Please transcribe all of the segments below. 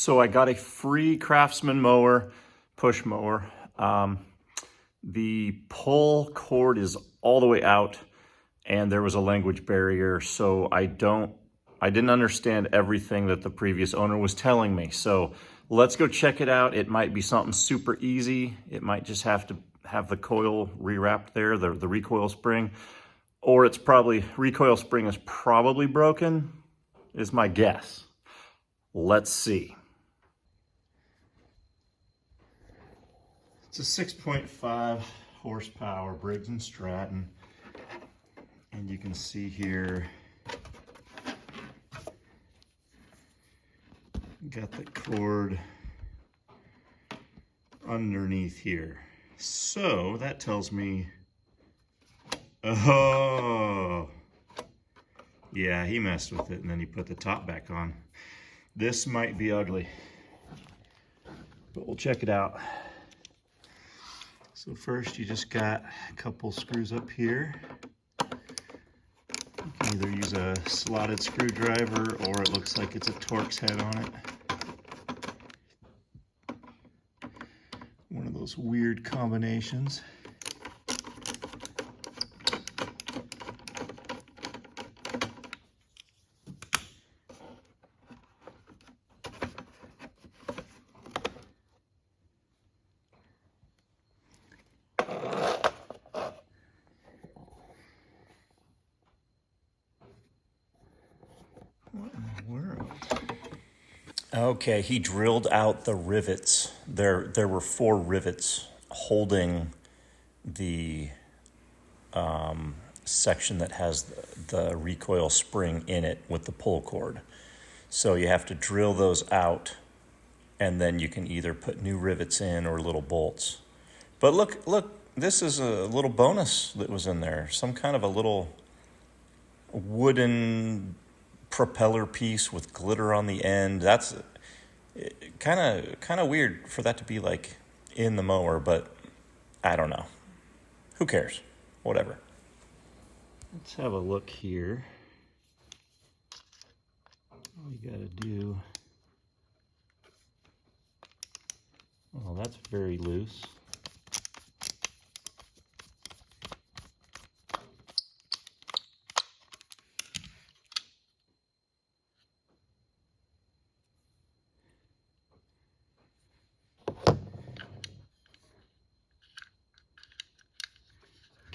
So I got a free Craftsman mower, push mower. The pull cord is all the way out and there was a language barrier, so I didn't understand everything that the previous owner was telling me. So let's go check it out. It might be something super easy. It might just have to have the coil rewrapped there, the recoil spring, or it's probably, recoil spring is probably broken, is my guess. Let's see. It's a 6.5 horsepower Briggs & Stratton. And you can see here, got the cord underneath here. So that tells me, oh, yeah, he messed with it and then he put the top back on. This might be ugly, but we'll check it out. So first you just got a couple screws up here. You can either use a slotted screwdriver or it looks like it's a Torx head on it. One of those weird combinations. What in the world? Okay, he drilled out the rivets. There were 4 rivets holding the section that has the recoil spring in it with the pull cord. So you have to drill those out, and then you can either put new rivets in or little bolts. But look, this is a little bonus that was in there. Some kind of a little wooden propeller piece with glitter on the end. That's kind of weird for that to be like in the mower, but I don't know. Who cares? Whatever. Let's have a look here. All you gotta do. Oh, that's very loose.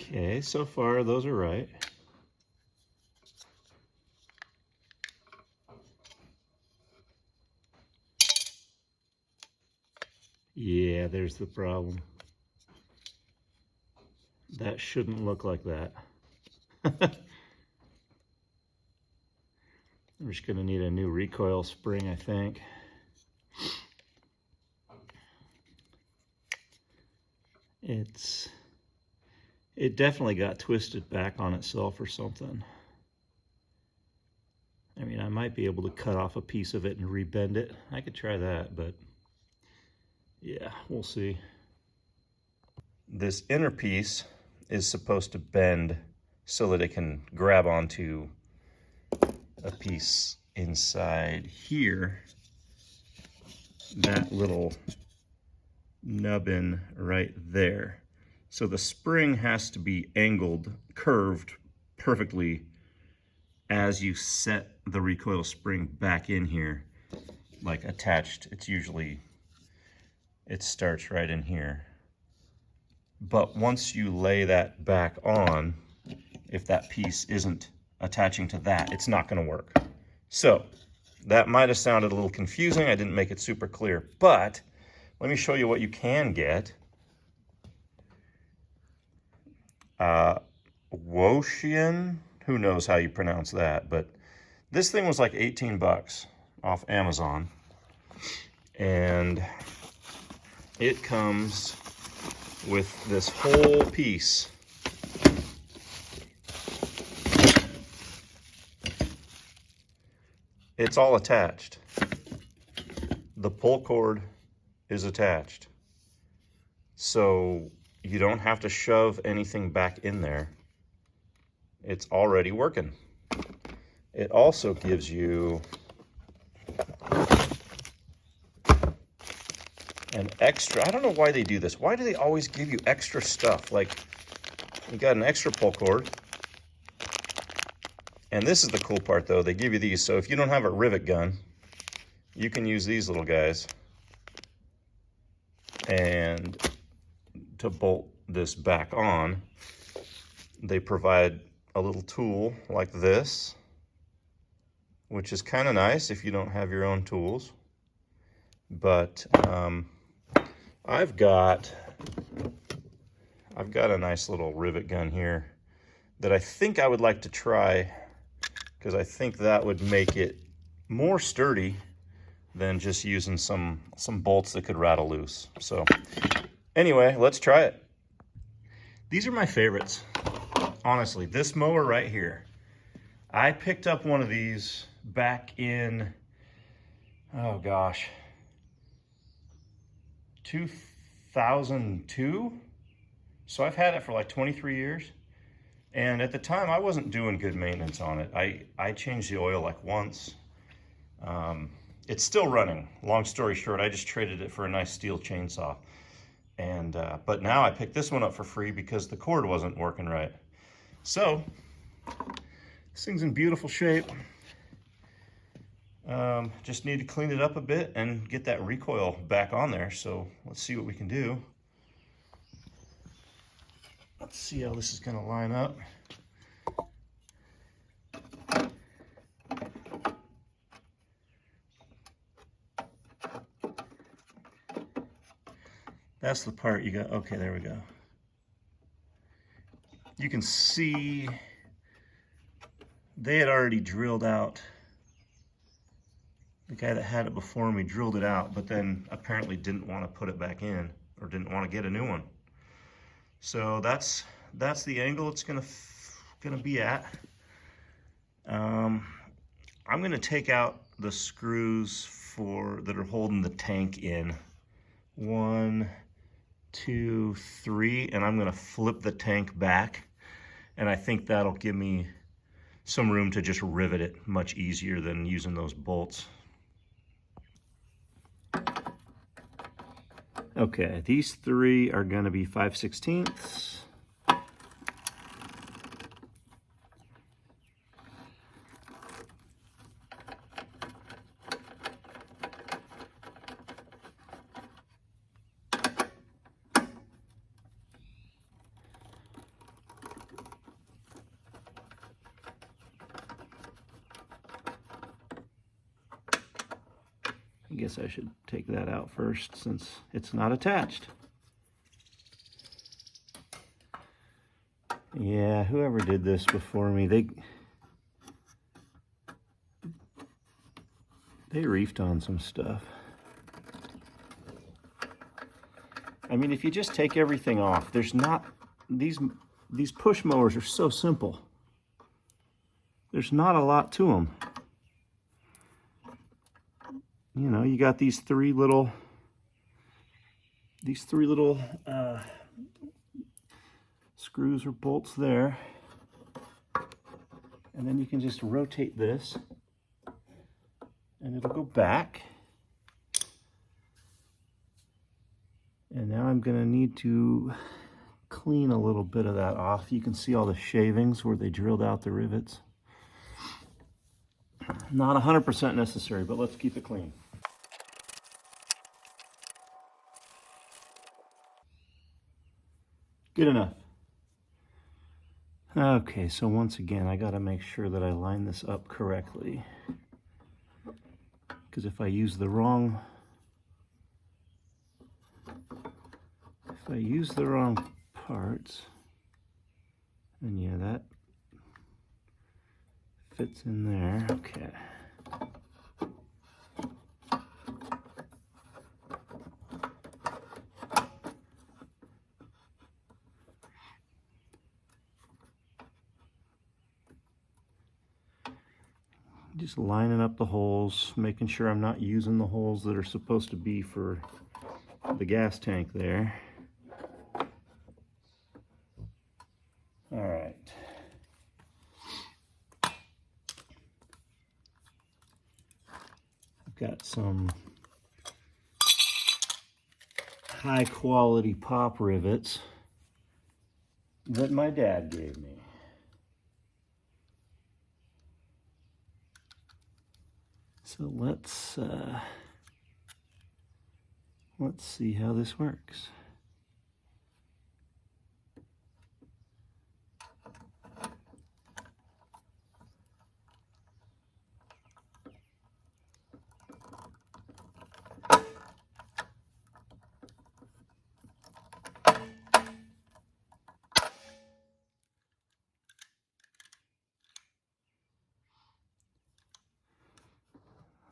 Okay, so far those are right. Yeah, there's the problem. That shouldn't look like that. We're just gonna need a new recoil spring, I think. It definitely got twisted back on itself or something. I mean, I might be able to cut off a piece of it and rebend it. I could try that, but yeah, we'll see. This inner piece is supposed to bend so that it can grab onto a piece inside here. That little nubbin right there. So the spring has to be angled, curved perfectly as you set the recoil spring back in here, like attached. It starts right in here. But once you lay that back on, if that piece isn't attaching to that, it's not gonna work. So that might have sounded a little confusing. I didn't make it super clear, but let me show you what you can get. Woshian, who knows how you pronounce that, but this thing was like 18 bucks off Amazon. And it comes with this whole piece. It's all attached. The pull cord is attached. So you don't have to shove anything back in there. It's already working. It also gives you an extra, I don't know why they do this. Why do they always give you extra stuff? Like, you got an extra pull cord. And this is the cool part though, they give you these. So if you don't have a rivet gun, you can use these little guys and to bolt this back on. They provide a little tool like this, which is kind of nice if you don't have your own tools. But I've got a nice little rivet gun here that I think I would like to try, because I think that would make it more sturdy than just using some bolts that could rattle loose. So anyway, let's try it. These are my favorites. Honestly, this mower right here. I picked up one of these back in, oh gosh, 2002. So I've had it for like 23 years. And at the time, I wasn't doing good maintenance on it. I changed the oil like once. It's still running. Long story short, I just traded it for a nice steel chainsaw. And but now I picked this one up for free because the cord wasn't working right. So this thing's in beautiful shape. Just need to clean it up a bit and get that recoil back on there. So let's see what we can do. Let's see how this is going to line up. That's the part you got. Okay, there we go. You can see they had already drilled out. The guy that had it before me drilled it out, but then apparently didn't want to put it back in, or didn't want to get a new one. So that's the angle it's gonna be at. I'm gonna take out the screws that are holding the tank in. 1, 2, 3, and I'm gonna flip the tank back, and I think that'll give me some room to just rivet it much easier than using those bolts. Okay, these 3 are gonna be 5/16. I guess I should take that out first since it's not attached. Yeah, whoever did this before me, they reefed on some stuff. I mean, if you just take everything off, there's not, these push mowers are so simple. There's not a lot to them. You know, you got these three little screws or bolts there, and then you can just rotate this and it'll go back. And now I'm gonna need to clean a little bit of that off. You can see all the shavings where they drilled out the rivets. Not 100% necessary, but let's keep it clean. Good enough. Okay, so once again, I gotta make sure that I line this up correctly. Because if I use the wrong parts, and yeah, that fits in there. Okay. Just lining up the holes, making sure I'm not using the holes that are supposed to be for the gas tank there. All right. I've got some high quality pop rivets that my dad gave me. So let's see how this works.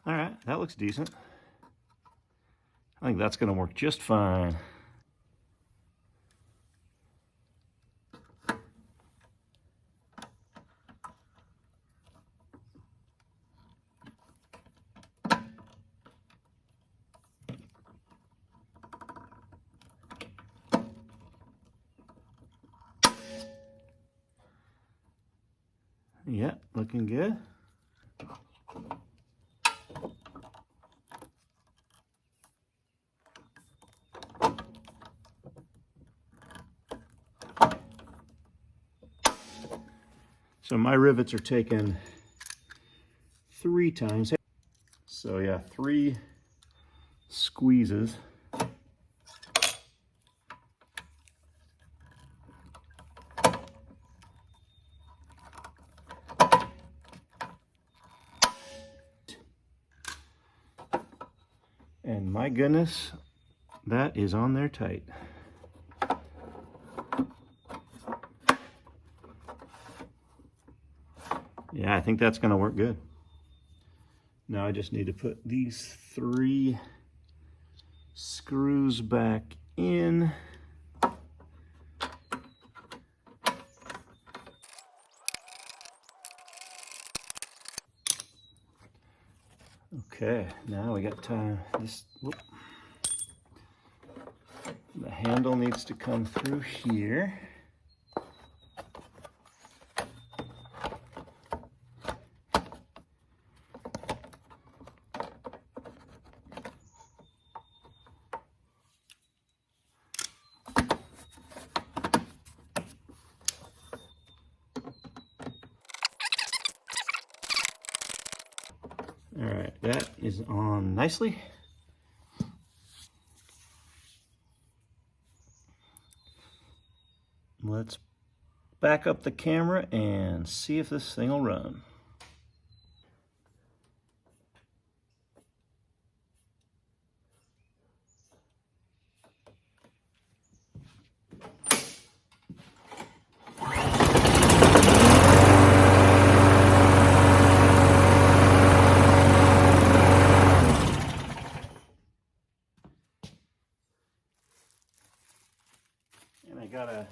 All right, that looks decent. I think that's going to work just fine. Yeah, looking good. So my rivets are taken 3 times. So yeah, 3 squeezes. And my goodness, that is on there tight. Yeah, I think that's going to work good. Now I just need to put these 3 screws back in. Okay, now we got time. The handle needs to come through here. All right, that is on nicely. Let's back up the camera and see if this thing will run. And I got a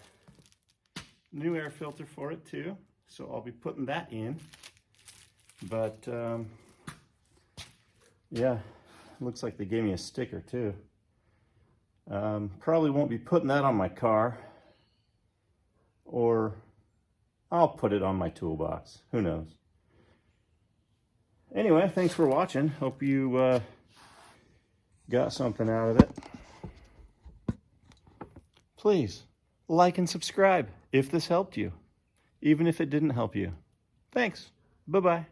new air filter for it too, so I'll be putting that in. But yeah, looks like they gave me a sticker too. Probably won't be putting that on my car, or I'll put it on my toolbox, who knows. Anyway, thanks for watching. Hope you got something out of it. Please like and subscribe if this helped you, even if it didn't help you. Thanks. Bye-bye.